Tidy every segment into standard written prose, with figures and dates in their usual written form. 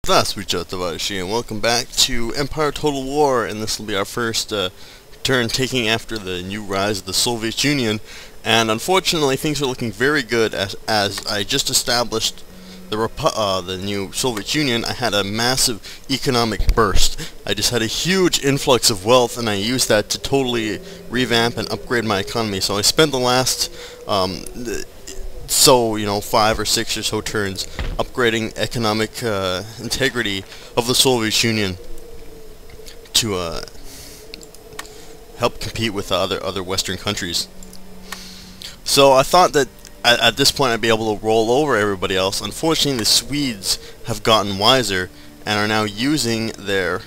That's JosefVStalin, and welcome back to Empire Total War, and this will be our first turn taking after the new rise of the Soviet Union. And unfortunately, things are looking very good as I just established the new Soviet Union. I had a massive economic burst. I just had a huge influx of wealth, and I used that to totally revamp and upgrade my economy. So I spent the last 5 or 6 or so turns upgrading economic integrity of the Soviet Union to help compete with other Western countries. So I thought that at this point I'd be able to roll over everybody else. Unfortunately, the Swedes have gotten wiser and are now using their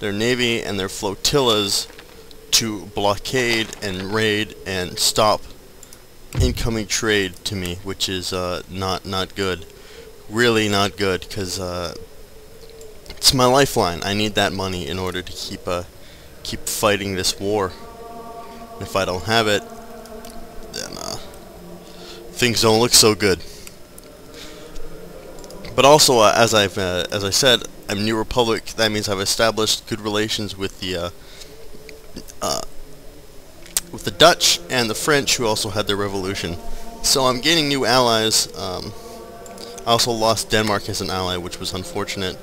navy and their flotillas to blockade and raid and stop incoming trade to me, which is not good, really not good, because it's my lifeline. I need that money in order to keep fighting this war. If I don't have it, then things don't look so good. But also, as I said, I'm New Republic. That means I've established good relations with the Dutch and the French, who also had their revolution. So I'm gaining new allies. I also lost Denmark as an ally, which was unfortunate,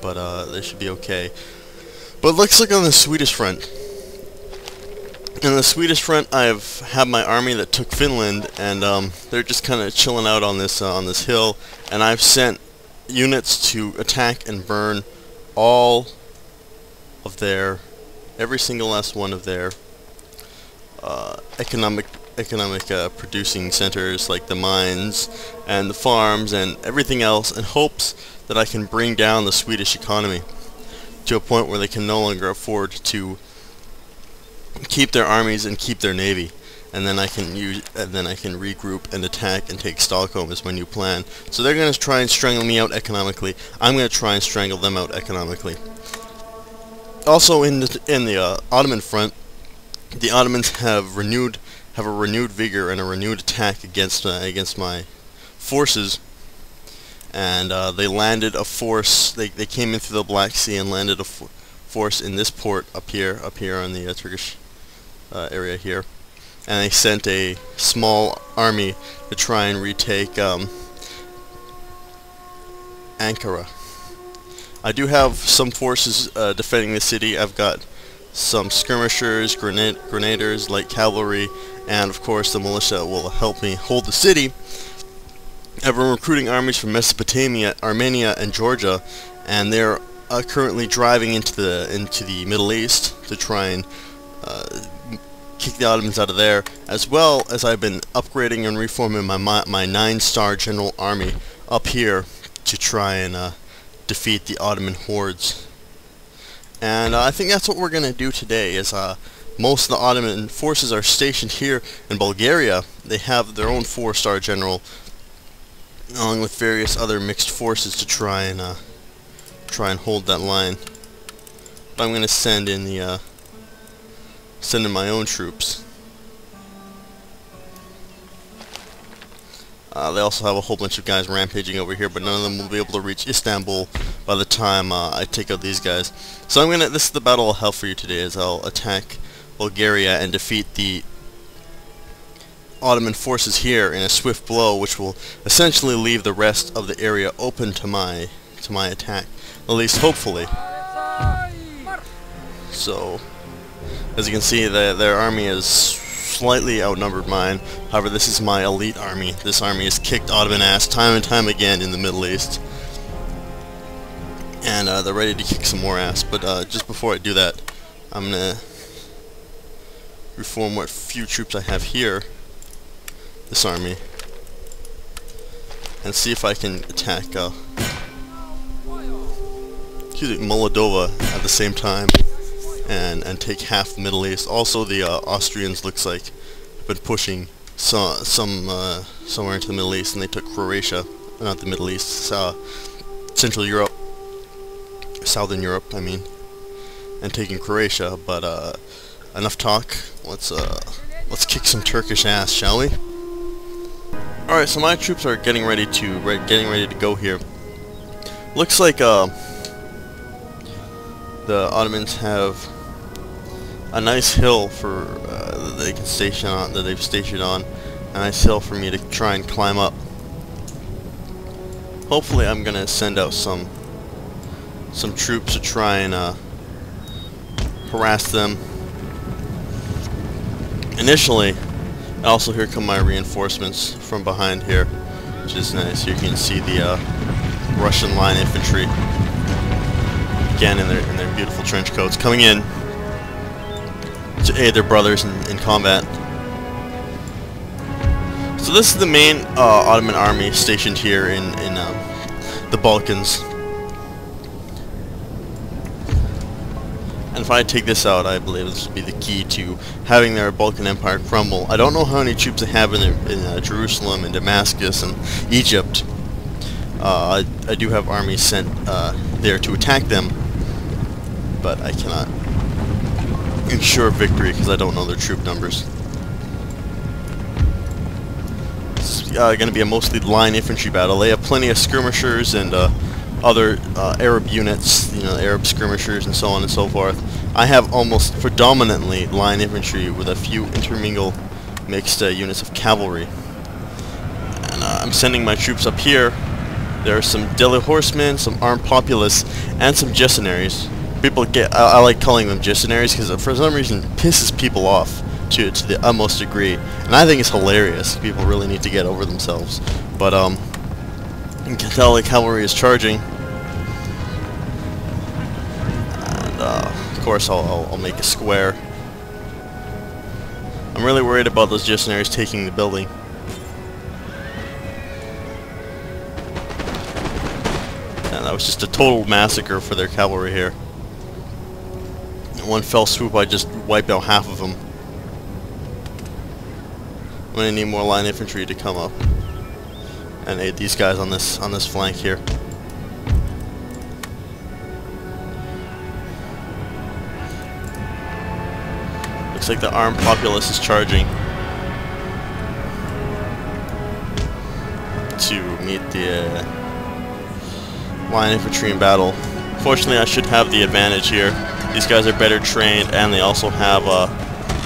but they should be okay. But let's look on the Swedish front. On the Swedish front, I've had my army that took Finland, and they're just kind of chilling out on this hill. And I've sent units to attack and burn every single last one of their economic producing centers, like the mines and the farms and everything else, in hopes that I can bring down the Swedish economy to a point where they can no longer afford to keep their armies and keep their navy, and then I can regroup and attack and take Stockholm is my new plan. So they're going to try and strangle me out economically. I'm going to try and strangle them out economically. Also in the Ottoman front, the Ottomans have a renewed vigor and a renewed attack against my forces, and they landed a force. They came in through the Black Sea and landed a force in this port up here on the Turkish area here, and they sent a small army to try and retake Ankara. I do have some forces defending the city. I've got some skirmishers, grenadiers, light cavalry, and of course the militia will help me hold the city. I've been recruiting armies from Mesopotamia, Armenia, and Georgia, and they're currently driving into the Middle East to try and kick the Ottomans out of there, as well as I've been upgrading and reforming my 9-star general army up here to try and defeat the Ottoman hordes. And I think that's what we're going to do today, is most of the Ottoman forces are stationed here in Bulgaria. They have their own 4-star general, along with various other mixed forces to try and hold that line. But I'm going to send in my own troops. They also have a whole bunch of guys rampaging over here, but none of them will be able to reach Istanbul by the time I take out these guys. So this is the battle I'll have for you today, as I'll attack Bulgaria and defeat the Ottoman forces here in a swift blow, which will essentially leave the rest of the area open to my attack, at least hopefully. So, as you can see, their army is slightly outnumbered mine. However, this is my elite army. This army has kicked Ottoman ass time and time again in the Middle East, and they're ready to kick some more ass. But just before I do that, I'm gonna reform what few troops I have here. This army. and see if I can attack Moldova at the same time and take half the Middle East. Also, the Austrians looks like have been pushing somewhere into the Middle East, and they took Croatia, not the Middle East, Central Europe, Southern Europe, I mean, and taking Croatia. But enough talk. Let's kick some Turkish ass, shall we? All right, so my troops are getting ready to go here. Looks like the Ottomans have a nice hill for that they can station on, that they've stationed on, a nice hill for me to try and climb up. Hopefully, I'm gonna send out some troops to try and harass them initially. And also, here come my reinforcements from behind here, which is nice. Here you can see the Russian line infantry again in their beautiful trench coats coming in to aid their brothers in combat. So this is the main Ottoman army stationed here in the Balkans. And if I take this out, I believe this will be the key to having their Balkan Empire crumble. I don't know how many troops they have in Jerusalem and Damascus and Egypt. I do have armies sent there to attack them, but I cannot ensure victory because I don't know their troop numbers. This is going to be a mostly line infantry battle. They have plenty of skirmishers and other Arab units, you know, Arab skirmishers and so on and so forth. I have almost predominantly line infantry with a few intermingled mixed units of cavalry. And I'm sending my troops up here. There are some Deli horsemen, some armed populace, and some Jessenaries. People I like calling them Jessenaries because for some reason it pisses people off to the utmost degree. And I think it's hilarious. People really need to get over themselves. But you can tell the cavalry is charging. And of course I'll make a square. I'm really worried about those Jessenaries taking the building. And that was just a total massacre for their cavalry here. In one fell swoop I just wiped out half of them. I'm gonna need more line infantry to come up and aid these guys on this flank here. Looks like the armed populace is charging to meet the line infantry in battle. Fortunately, I should have the advantage here. These guys are better trained, and they also have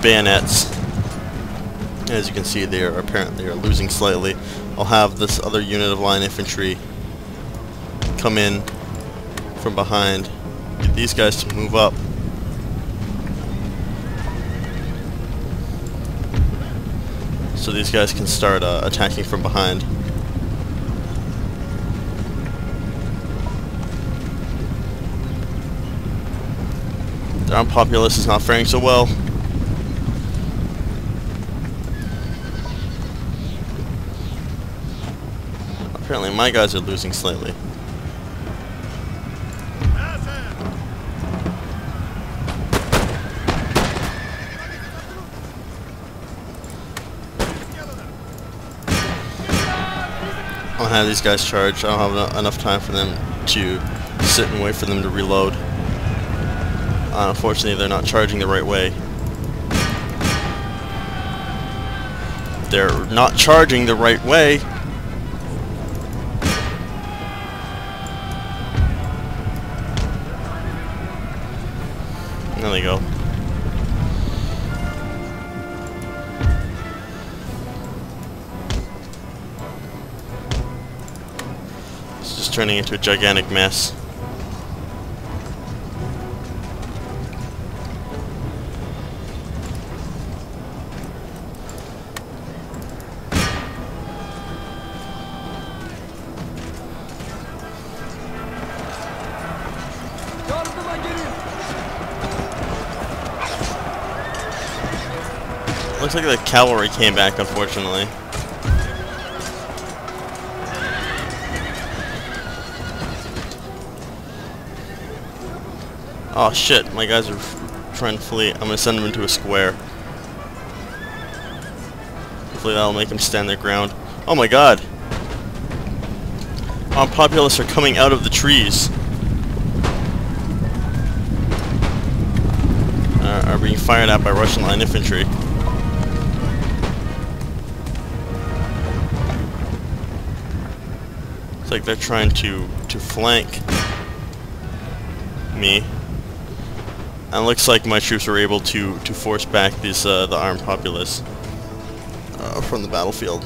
bayonets. As you can see, they are apparently losing slightly. I'll have this other unit of line infantry come in from behind, get these guys to move up. So these guys can start attacking from behind. The armed populace is not faring so well. Apparently my guys are losing slightly. I'll have these guys charge. I don't have enough time for them to sit and wait for them to reload. Unfortunately, they're not charging the right way. They're not charging the right way. There they go. It's just turning into a gigantic mess. Looks like the cavalry came back, unfortunately. Oh shit, my guys are trying to flee. I'm gonna send them into a square. Hopefully that'll make them stand their ground. Oh my god! Our populace are coming out of the trees. Are being fired at by Russian line infantry. It's like they're trying to flank me. And it looks like my troops were able to force back these the armed populace from the battlefield.